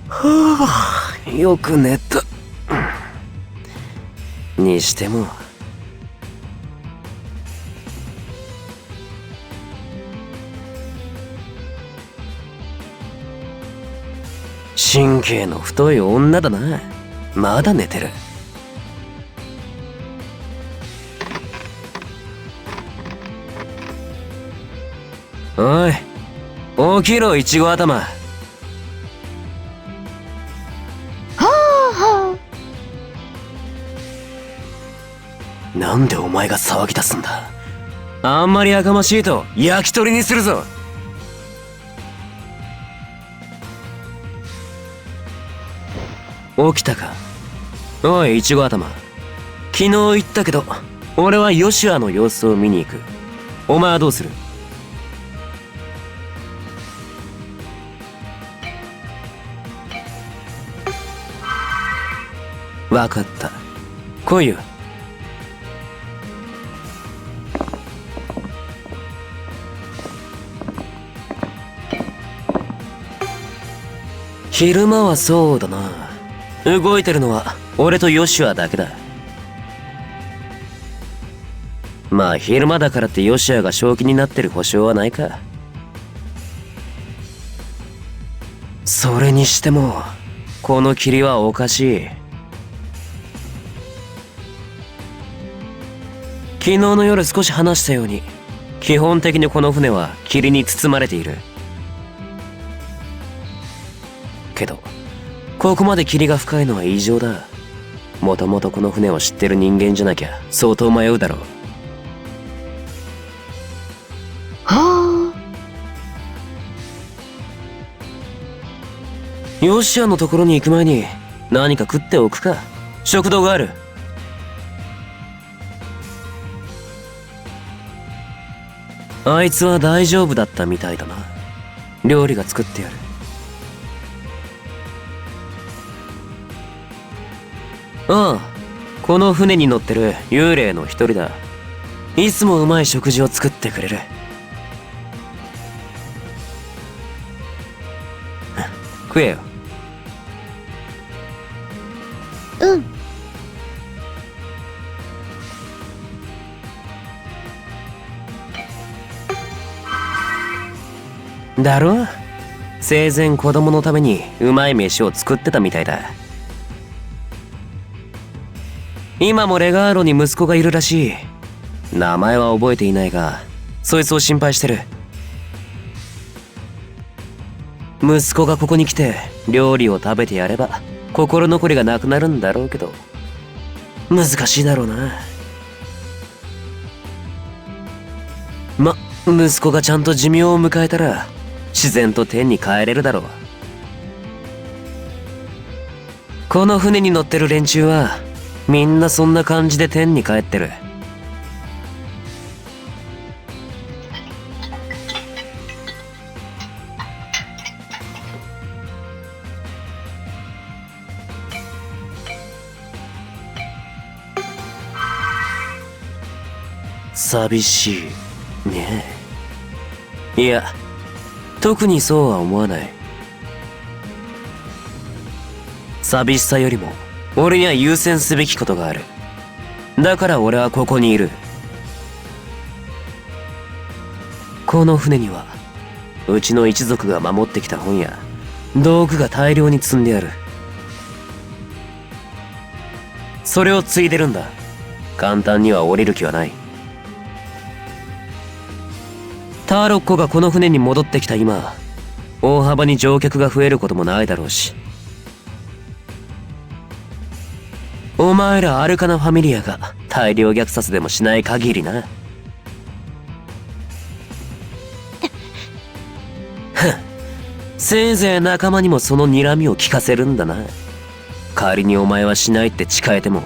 はあ、よく寝た。にしても神経の太い女だな。まだ寝てる。おい、起きろ、イチゴ頭。はあはなんでお前が騒ぎ出すんだ。あんまりやかましいと焼き鳥にするぞ。起きたか。おい、イチゴ頭。昨日言ったけど俺はヨシュアの様子を見に行く。お前はどうする？わかった。来いよ。昼間はそうだな。動いてるのは俺とヨシュアだけだ。まあ昼間だからってヨシュアが正気になってる保証はないか。それにしてもこの霧はおかしい。昨日の夜少し話したように、基本的にこの船は霧に包まれている。けどここまで霧が深いのは異常だ。もともとこの船を知ってる人間じゃなきゃ相当迷うだろう。はヨシアのところに行く前に何か食っておくか。食堂がある。あいつは大丈夫だったみたいだな。料理が作ってやる。ああ、この船に乗ってる幽霊の一人だ。いつもうまい食事を作ってくれる。食えよ。うん。だろ？生前子供のためにうまい飯を作ってたみたいだ。今もレガーロに息子がいるらしい。名前は覚えていないが、そいつを心配してる。息子がここに来て料理を食べてやれば心残りがなくなるんだろうけど、難しいだろうな。息子がちゃんと寿命を迎えたら自然と天に帰れるだろう。この船に乗ってる連中はみんなそんな感じで天に帰ってる。寂しいねえ。いや、特にそうは思わない。寂しさよりも俺には優先すべきことがある。だから俺はここにいる。この船にはうちの一族が守ってきた本や道具が大量に積んである。それを継いでるんだ。簡単には降りる気はない。ターロッコがこの船に戻ってきた今、大幅に乗客が増えることもないだろうし、お前らアルカナファミリアが大量虐殺でもしない限りな。せいぜい仲間にもその睨みを聞かせるんだな。仮にお前はしないって誓えても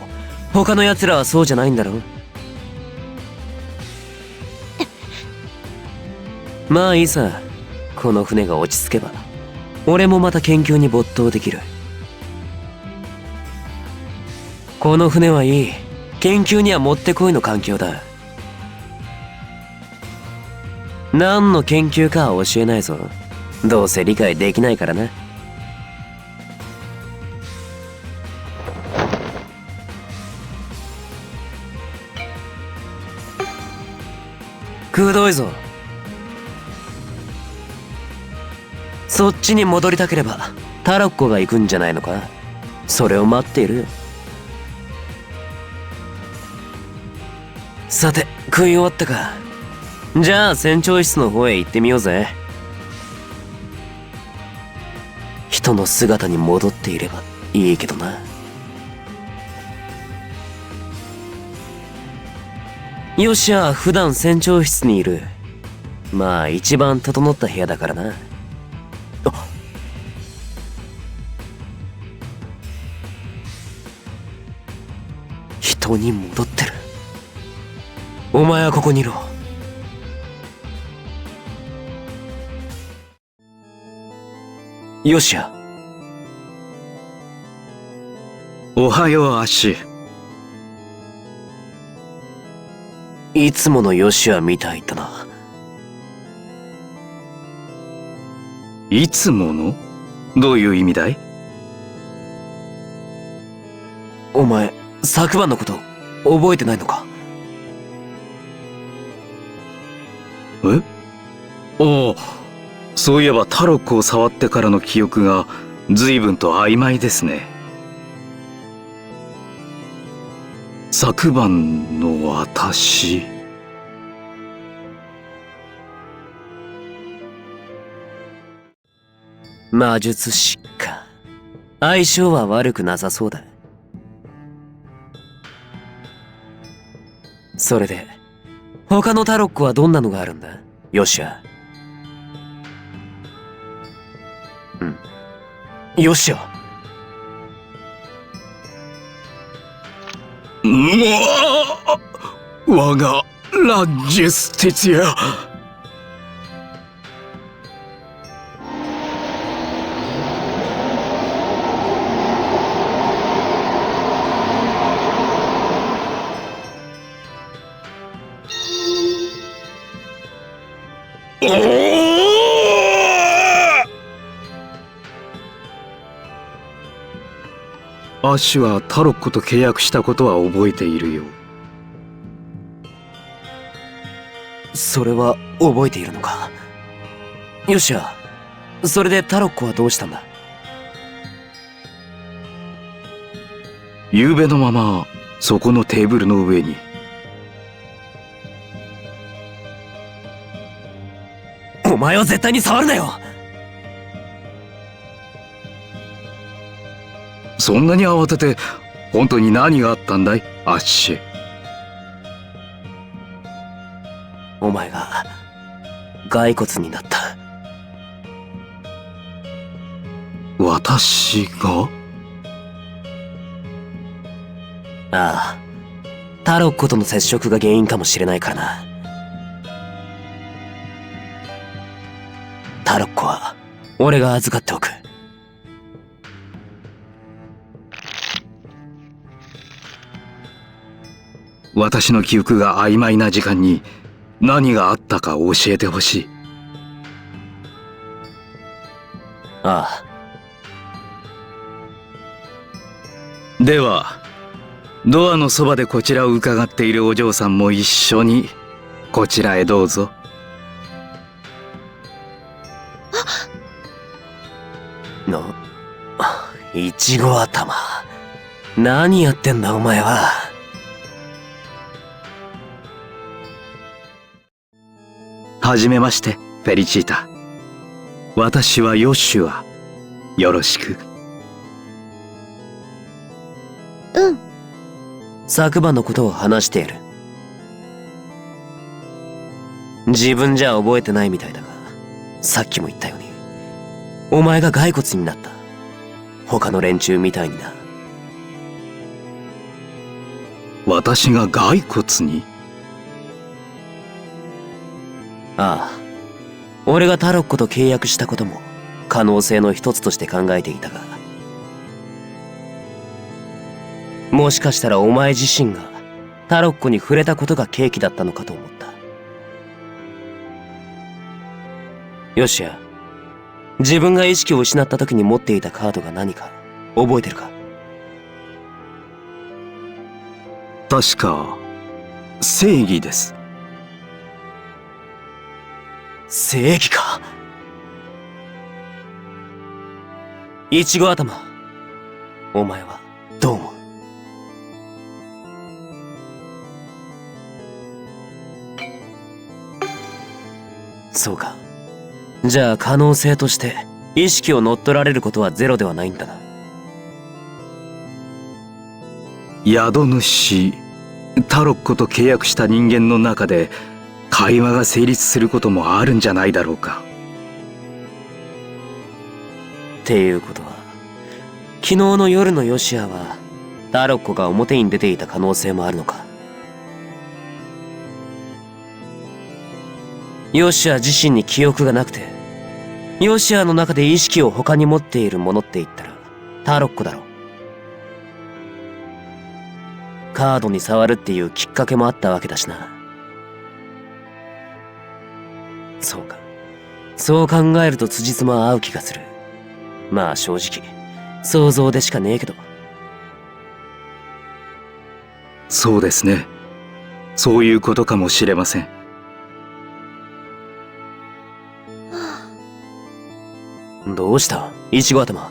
他の奴らはそうじゃないんだろう。まあいいさ。この船が落ち着けば俺もまた研究に没頭できる。この船はいい。研究にはもってこいの環境だ。何の研究かは教えないぞ。どうせ理解できないからな。くどいぞ。そっちに戻りたければタロッコが行くんじゃないのか。それを待っている。さて、食い終わったか。じゃあ船長室の方へ行ってみようぜ。人の姿に戻っていればいいけどな。よしゃ、普段船長室にいる。まあ一番整った部屋だからな。あ、人に戻ってる。お前はここにいろ。よしや。おはよう、アッシュ。いつものヨシアみたいだな。いつもの？どういう意味だい？お前、昨晩のこと覚えてないのか？え？おお、そういえばタロックを触ってからの記憶が随分と曖昧ですね。昨晩の私。魔術師か。相性は悪くなさそうだ。それで、他のタロッコはどんなのがあるんだ？よっしゃ。よっしゃ。我がラッジス徹夜。アッシュはタロッコと契約したことは覚えているよ。それは覚えているのか。よっしゃ。それでタロッコはどうしたんだ？昨べのままそこのテーブルの上に。お前は絶対に触るなよ。そんなに慌てて本当に何があったんだい、アッシュ。お前が骸骨になった。私が？ああ、タロッコとの接触が原因かもしれないからな。タロッコは俺が預かっておく。私の記憶が曖昧な時間に何があったか教えてほしい。ああ。ではドアのそばでこちらを伺っているお嬢さんも一緒にこちらへどうぞ。いちご頭。何やってんだお前は。はじめまして、フェリチータ。私はヨシュア。よろしく。うん。昨晩のことを話している。自分じゃ覚えてないみたいだが、さっきも言ったように、お前が骸骨になった。他の連中みたいにな。私が骸骨に？ああ、俺がタロッコと契約したことも可能性の一つとして考えていたが、もしかしたらお前自身がタロッコに触れたことが契機だったのかと思った。よしや、自分が意識を失った時に持っていたカードが何か覚えてるか？確か、正義です。正義か。いちご頭、お前はどう思う？そうか。じゃあ可能性として意識を乗っ取られることはゼロではないんだな。宿主タロッコと契約した人間の中で会話が成立することもあるんじゃないだろうか。っていうことは、昨日の夜のヨシアはタロッコが表に出ていた可能性もあるのか。ヨシア自身に記憶がなくて、ヨシアの中で意識を他に持っているものって言ったらタロッコだろ。カードに触るっていうきっかけもあったわけだしな。そうか。そう考えると辻褄は合う気がする。まあ正直、想像でしかねえけど。そうですね。そういうことかもしれません。どうしたいちご頭。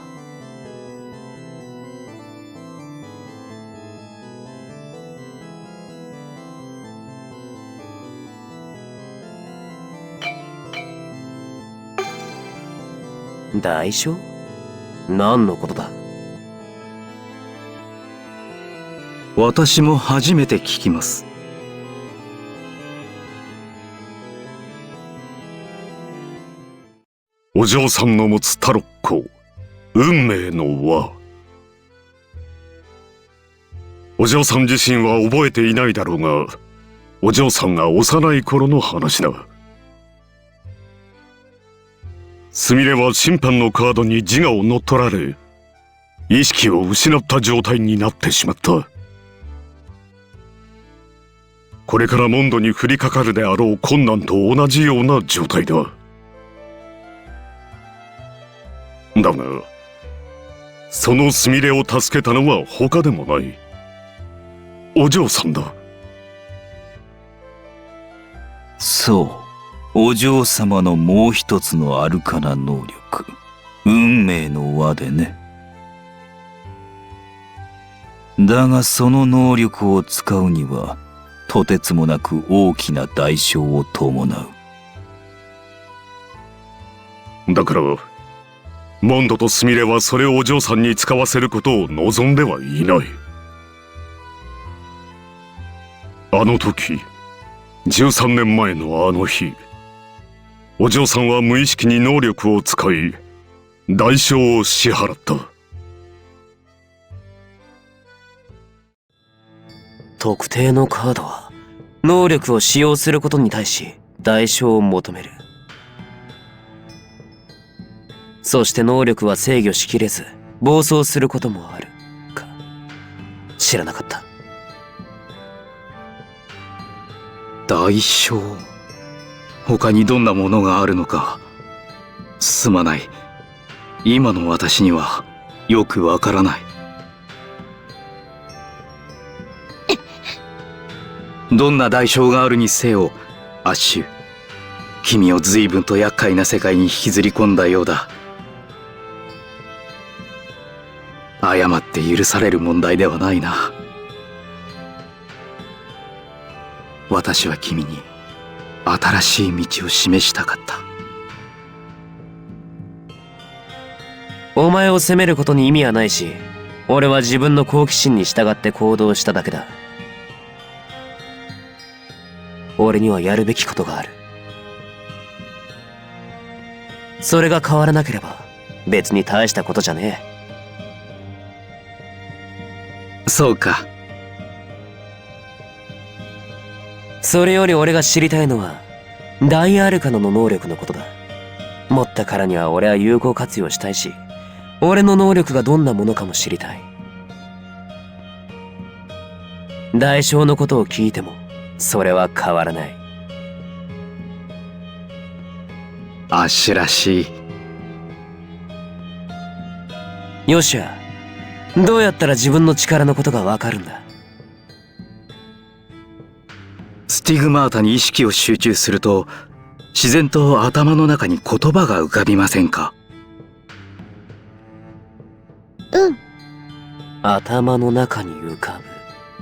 代償？何のことだ？私も初めて聞きます。お嬢さんの持つタロッコ、運命の輪。お嬢さん自身は覚えていないだろうが、お嬢さんが幼い頃の話だ。すみれは審判のカードに自我を乗っ取られ、意識を失った状態になってしまった。これからモンドに降りかかるであろう困難と同じような状態だ。だが、そのすみれを助けたのは他でもない。お嬢さんだ。そう、お嬢様のもう一つのアルカナ能力、運命の輪でね。だがその能力を使うには、とてつもなく大きな代償を伴う。だから、モンドとすみれはそれをお嬢さんに使わせることを望んではいない。あの時、13年前のあの日、お嬢さんは無意識に能力を使い、代償を支払った。特定のカードは能力を使用することに対し代償を求める。そして能力は制御しきれず暴走することもあるか。知らなかった。代償。他にどんなものがあるのか。すまない。今の私にはよくわからない。どんな代償があるにせよ、アッシュ、君を随分と厄介な世界に引きずり込んだようだ。誤って許される問題ではないな。私は君に新しい道を示したかった。お前を責めることに意味はないし、俺は自分の好奇心に従って行動しただけだ。俺にはやるべきことがある。それが変わらなければ別に大したことじゃねえ。そうか。それより俺が知りたいのは大アルカナの能力のことだ。持ったからには俺は有効活用したいし、俺の能力がどんなものかも知りたい。代償のことを聞いてもそれは変わらない。アッシュらしい。よしや、どうやったら自分の力のことがわかるんだ？スティグマータに意識を集中すると、自然と頭の中に言葉が浮かびませんか？うん。頭の中に浮か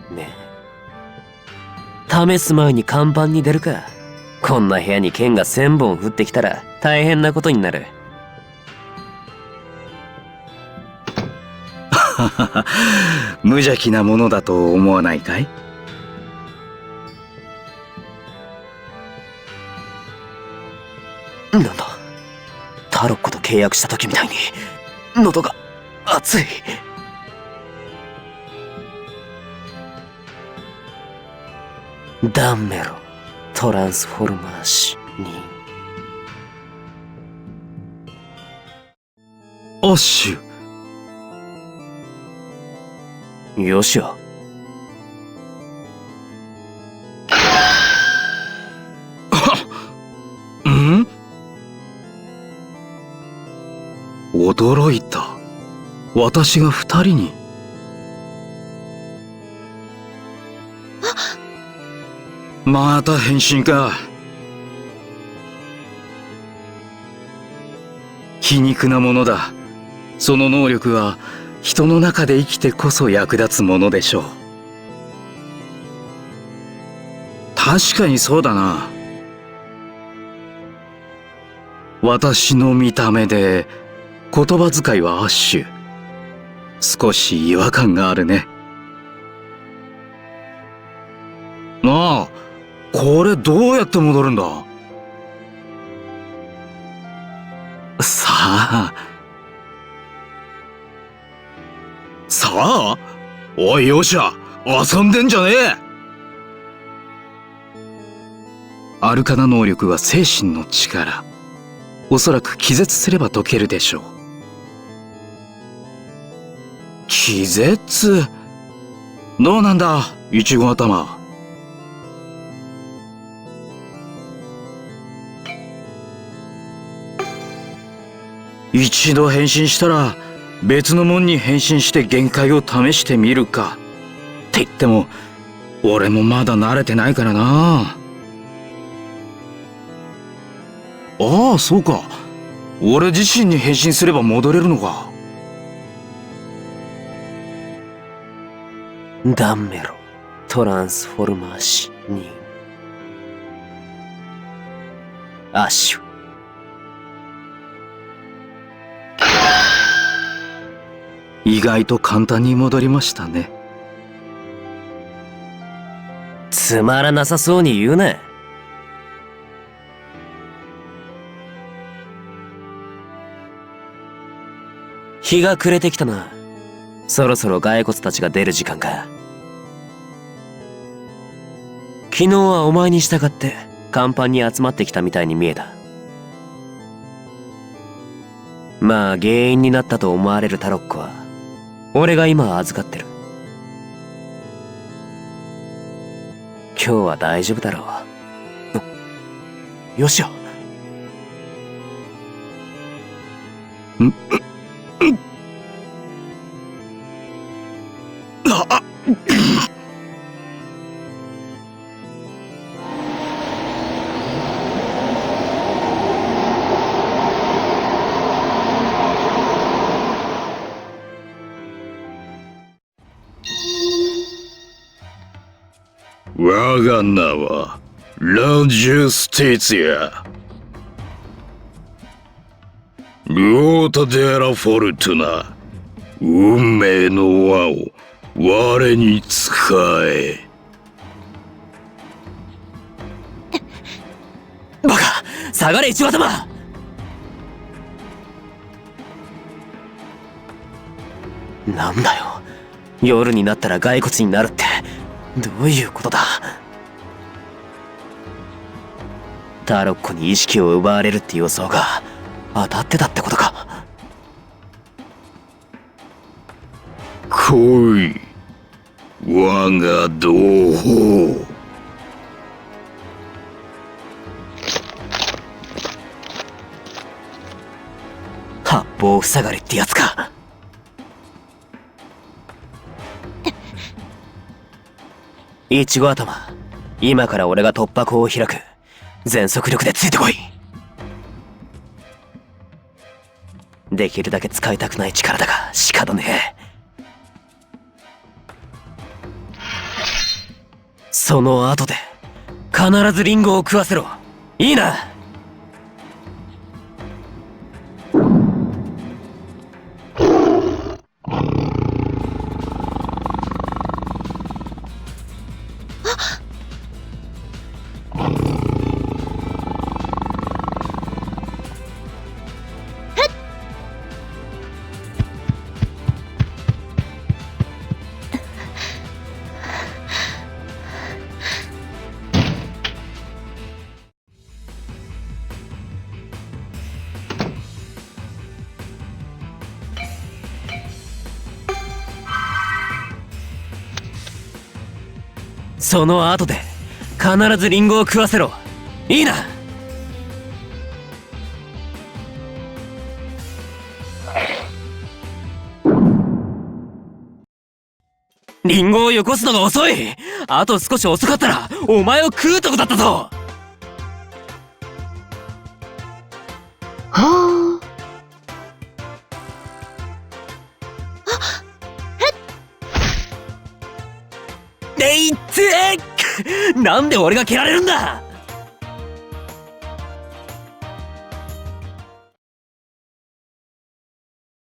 ぶね。試す前に看板に出るか。こんな部屋に剣が1000本降ってきたら大変なことになる。無邪気なものだと思わないかい？なんだ、タロッコと契約した時みたいに喉が熱い。ダンメロトランスフォルマーシアッシュ。に。よしや。ん？驚いた。私が二人に。また変身か。皮肉なものだ。その能力は人の中で生きてこそ役立つものでしょう。確かにそうだな。私の見た目で言葉遣いはアッシュ。少し違和感があるね。ああ、これどうやって戻るんだ？さあ。さあ？おいよっしゃ、遊んでんじゃねえ！アルカナ能力は精神の力。おそらく気絶すれば解けるでしょう。気絶？どうなんだ、イチゴ頭。一度変身したら別のもんに変身して限界を試してみるか。って言っても俺もまだ慣れてないからな。ああ、そうか。俺自身に変身すれば戻れるのか。ダンメロトランスフォルマーシに。アッシュ。意外と簡単に戻りましたね。つまらなさそうに言うな。日が暮れてきたな。そろそろ骸骨たちが出る時間か。昨日はお前に従って甲板に集まってきたみたいに見えた。まあ原因になったと思われるタロッコは俺が今預かってる。今日は大丈夫だろう。よしよ。我が名はランジュスティツィア。ルオータ・デ・ラ・フォルトゥナ。運命の輪を我に使え。バカ、下がれ一羽玉。なんだよ、夜になったら骸骨になるってどういうことだ。タロッコに意識を奪われるって予想が当たってたってことか。来い、我が同胞。棒塞がりってやつか。いちご頭、今から俺が突破口を開く。全速力でついてこい。できるだけ使いたくない力だが仕方ねえ。その後で必ずリンゴを食わせろ。いいな。その後で必ずリンゴを食わせろ。いいな。リンゴをよこすのが遅い。あと少し遅かったらお前を食うとこだったぞ。はえいってなんで俺が蹴られるんだ。